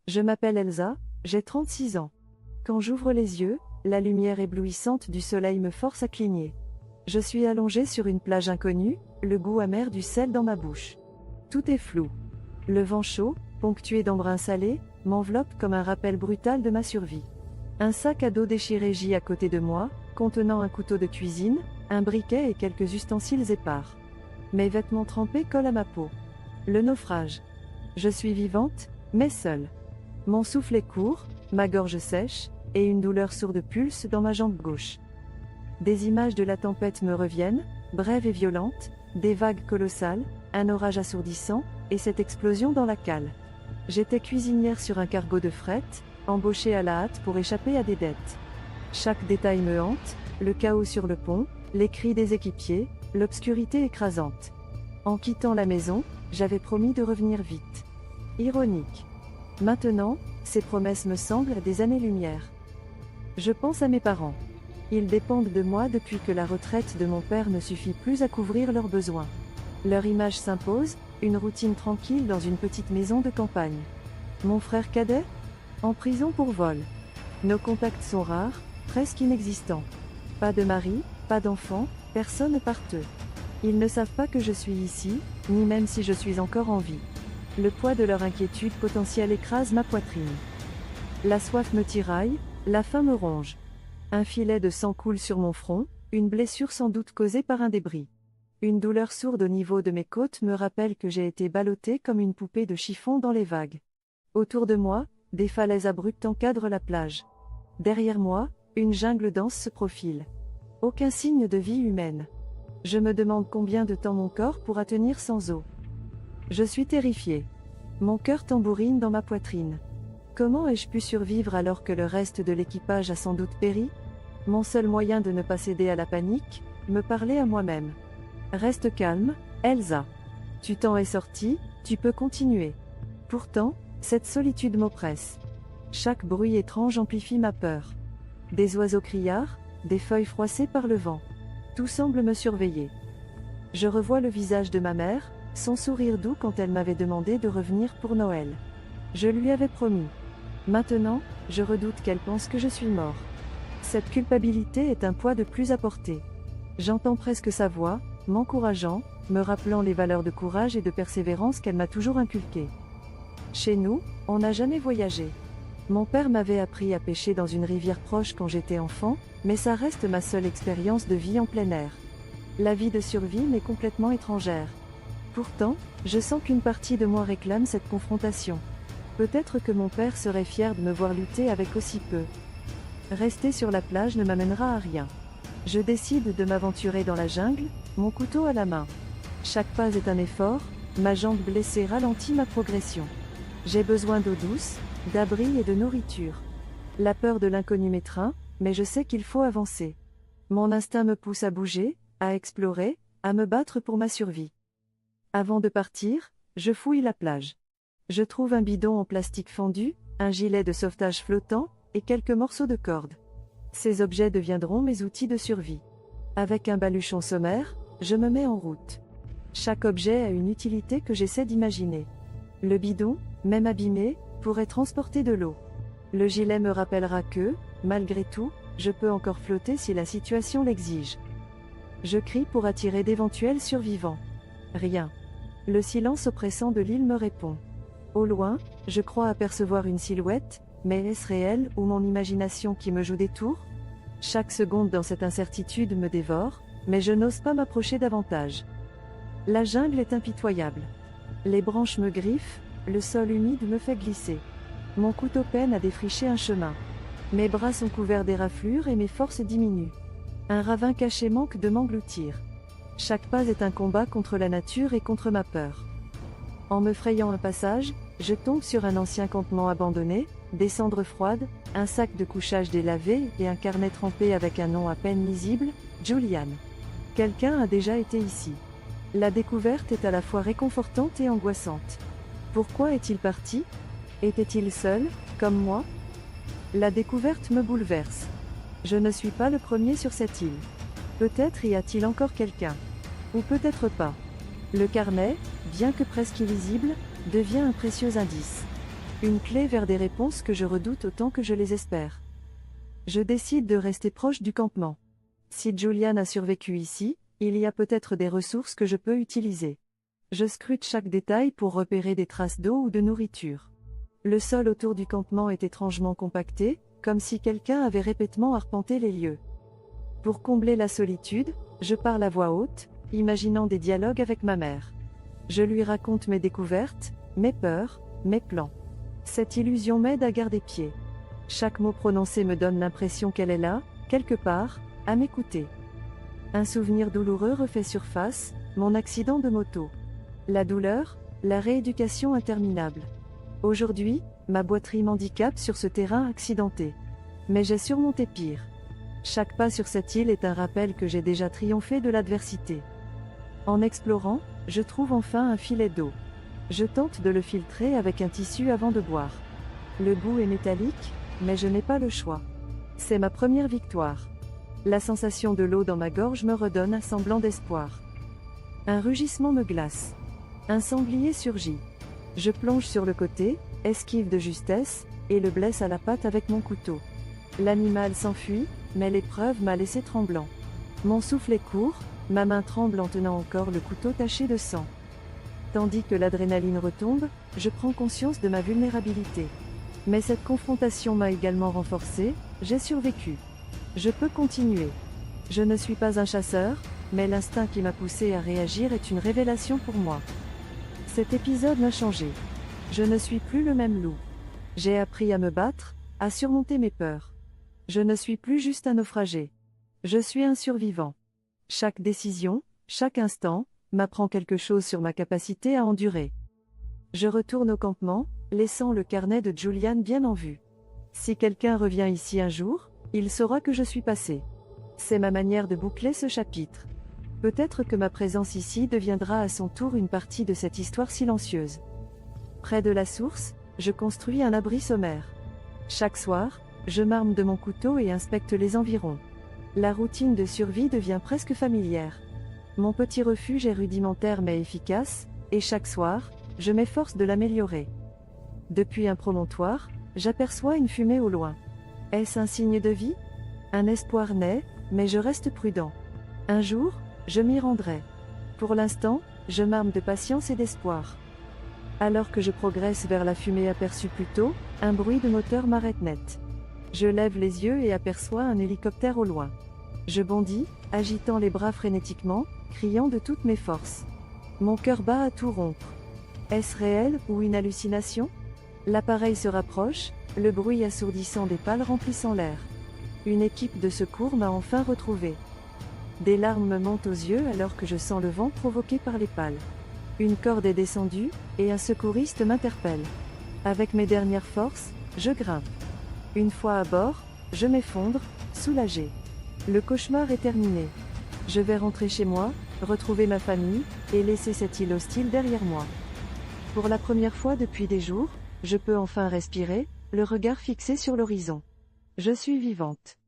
Je m'appelle Elsa, j'ai 36 ans. Quand j'ouvre les yeux, la lumière éblouissante du soleil me force à cligner. Je suis allongée sur une plage inconnue, le goût amer du sel dans ma bouche. Tout est flou. Le vent chaud, ponctué d'embruns salés, m'enveloppe comme un rappel brutal de ma survie. Un sac à dos déchiré gît à côté de moi, contenant un couteau de cuisine, un briquet et quelques ustensiles épars. Mes vêtements trempés collent à ma peau. Le naufrage. Je suis vivante, mais seule. Mon souffle est court, ma gorge sèche, et une douleur sourde pulse dans ma jambe gauche. Des images de la tempête me reviennent, brèves et violentes, des vagues colossales, un orage assourdissant, et cette explosion dans la cale. J'étais cuisinière sur un cargo de fret, embauchée à la hâte pour échapper à des dettes. Chaque détail me hante, le chaos sur le pont, les cris des équipiers, l'obscurité écrasante. En quittant la maison, j'avais promis de revenir vite. Ironique. Maintenant, ces promesses me semblent des années-lumière. Je pense à mes parents. Ils dépendent de moi depuis que la retraite de mon père ne suffit plus à couvrir leurs besoins. Leur image s'impose, une routine tranquille dans une petite maison de campagne. Mon frère cadet ? En prison pour vol. Nos contacts sont rares, presque inexistants. Pas de mari, pas d'enfant, personne parteux. Ils ne savent pas que je suis ici, ni même si je suis encore en vie. Le poids de leur inquiétude potentielle écrase ma poitrine. La soif me tiraille, la faim me ronge. Un filet de sang coule sur mon front, une blessure sans doute causée par un débris. Une douleur sourde au niveau de mes côtes me rappelle que j'ai été ballottée comme une poupée de chiffon dans les vagues. Autour de moi, des falaises abruptes encadrent la plage. Derrière moi, une jungle dense se profile. Aucun signe de vie humaine. Je me demande combien de temps mon corps pourra tenir sans eau. Je suis terrifiée. Mon cœur tambourine dans ma poitrine. Comment ai-je pu survivre alors que le reste de l'équipage a sans doute péri ? Mon seul moyen de ne pas céder à la panique, me parler à moi-même. Reste calme, Elsa. Tu t'en es sortie, tu peux continuer. Pourtant, cette solitude m'oppresse. Chaque bruit étrange amplifie ma peur. Des oiseaux criards, des feuilles froissées par le vent. Tout semble me surveiller. Je revois le visage de ma mère, son sourire doux quand elle m'avait demandé de revenir pour Noël. Je lui avais promis. Maintenant, je redoute qu'elle pense que je suis mort. Cette culpabilité est un poids de plus à porter. J'entends presque sa voix, m'encourageant, me rappelant les valeurs de courage et de persévérance qu'elle m'a toujours inculquées. Chez nous, on n'a jamais voyagé. Mon père m'avait appris à pêcher dans une rivière proche quand j'étais enfant, mais ça reste ma seule expérience de vie en plein air. La vie de survie m'est complètement étrangère. Pourtant, je sens qu'une partie de moi réclame cette confrontation. Peut-être que mon père serait fier de me voir lutter avec aussi peu. Rester sur la plage ne m'amènera à rien. Je décide de m'aventurer dans la jungle, mon couteau à la main. Chaque pas est un effort, ma jambe blessée ralentit ma progression. J'ai besoin d'eau douce, d'abri et de nourriture. La peur de l'inconnu m'étreint, mais je sais qu'il faut avancer. Mon instinct me pousse à bouger, à explorer, à me battre pour ma survie. Avant de partir, je fouille la plage. Je trouve un bidon en plastique fendu, un gilet de sauvetage flottant, et quelques morceaux de corde. Ces objets deviendront mes outils de survie. Avec un baluchon sommaire, je me mets en route. Chaque objet a une utilité que j'essaie d'imaginer. Le bidon, même abîmé, pourrait transporter de l'eau. Le gilet me rappellera que, malgré tout, je peux encore flotter si la situation l'exige. Je crie pour attirer d'éventuels survivants. Rien. Le silence oppressant de l'île me répond. Au loin, je crois apercevoir une silhouette, mais est-ce réel ou mon imagination qui me joue des tours ? Chaque seconde dans cette incertitude me dévore, mais je n'ose pas m'approcher davantage. La jungle est impitoyable. Les branches me griffent, le sol humide me fait glisser. Mon couteau peine à défricher un chemin. Mes bras sont couverts d'éraflures et mes forces diminuent. Un ravin caché manque de m'engloutir. Chaque pas est un combat contre la nature et contre ma peur. En me frayant un passage, je tombe sur un ancien campement abandonné, des cendres froides, un sac de couchage délavé et un carnet trempé avec un nom à peine lisible, Julian. Quelqu'un a déjà été ici. La découverte est à la fois réconfortante et angoissante. Pourquoi est-il parti ? Était-il seul, comme moi ? La découverte me bouleverse. Je ne suis pas le premier sur cette île. Peut-être y a-t-il encore quelqu'un. Ou peut-être pas. Le carnet, bien que presque illisible, devient un précieux indice. Une clé vers des réponses que je redoute autant que je les espère. Je décide de rester proche du campement. Si Julian a survécu ici, il y a peut-être des ressources que je peux utiliser. Je scrute chaque détail pour repérer des traces d'eau ou de nourriture. Le sol autour du campement est étrangement compacté, comme si quelqu'un avait répétement arpenté les lieux. Pour combler la solitude, je parle à voix haute, imaginant des dialogues avec ma mère. Je lui raconte mes découvertes, mes peurs, mes plans. Cette illusion m'aide à garder pied. Chaque mot prononcé me donne l'impression qu'elle est là, quelque part, à m'écouter. Un souvenir douloureux refait surface, mon accident de moto. La douleur, la rééducation interminable. Aujourd'hui, ma boiterie m'handicape sur ce terrain accidenté. Mais j'ai surmonté pire. Chaque pas sur cette île est un rappel que j'ai déjà triomphé de l'adversité. En explorant, je trouve enfin un filet d'eau. Je tente de le filtrer avec un tissu avant de boire. Le goût est métallique, mais je n'ai pas le choix. C'est ma première victoire. La sensation de l'eau dans ma gorge me redonne un semblant d'espoir. Un rugissement me glace. Un sanglier surgit. Je plonge sur le côté, esquive de justesse, et le blesse à la patte avec mon couteau. L'animal s'enfuit, mais l'épreuve m'a laissé tremblant. Mon souffle est court, ma main tremble en tenant encore le couteau taché de sang. Tandis que l'adrénaline retombe, je prends conscience de ma vulnérabilité. Mais cette confrontation m'a également renforcé, j'ai survécu. Je peux continuer. Je ne suis pas un chasseur, mais l'instinct qui m'a poussé à réagir est une révélation pour moi. Cet épisode m'a changé. Je ne suis plus le même loup. J'ai appris à me battre, à surmonter mes peurs. Je ne suis plus juste un naufragé. Je suis un survivant. Chaque décision, chaque instant, m'apprend quelque chose sur ma capacité à endurer. Je retourne au campement, laissant le carnet de Julian bien en vue. Si quelqu'un revient ici un jour, il saura que je suis passé. C'est ma manière de boucler ce chapitre. Peut-être que ma présence ici deviendra à son tour une partie de cette histoire silencieuse. Près de la source, je construis un abri sommaire. Chaque soir, je m'arme de mon couteau et inspecte les environs. La routine de survie devient presque familière. Mon petit refuge est rudimentaire mais efficace, et chaque soir, je m'efforce de l'améliorer. Depuis un promontoire, j'aperçois une fumée au loin. Est-ce un signe de vie? Un espoir naît, mais je reste prudent. Un jour, je m'y rendrai. Pour l'instant, je m'arme de patience et d'espoir. Alors que je progresse vers la fumée aperçue plus tôt, un bruit de moteur m'arrête net. Je lève les yeux et aperçois un hélicoptère au loin. Je bondis, agitant les bras frénétiquement, criant de toutes mes forces. Mon cœur bat à tout rompre. Est-ce réel ou une hallucination? L'appareil se rapproche, le bruit assourdissant des pales remplissant l'air. Une équipe de secours m'a enfin retrouvé. Des larmes me montent aux yeux alors que je sens le vent provoqué par les pales. Une corde est descendue, et un secouriste m'interpelle. Avec mes dernières forces, je grimpe. Une fois à bord, je m'effondre, soulagé. Le cauchemar est terminé. Je vais rentrer chez moi, retrouver ma famille, et laisser cette île hostile derrière moi. Pour la première fois depuis des jours, je peux enfin respirer, le regard fixé sur l'horizon. Je suis vivante.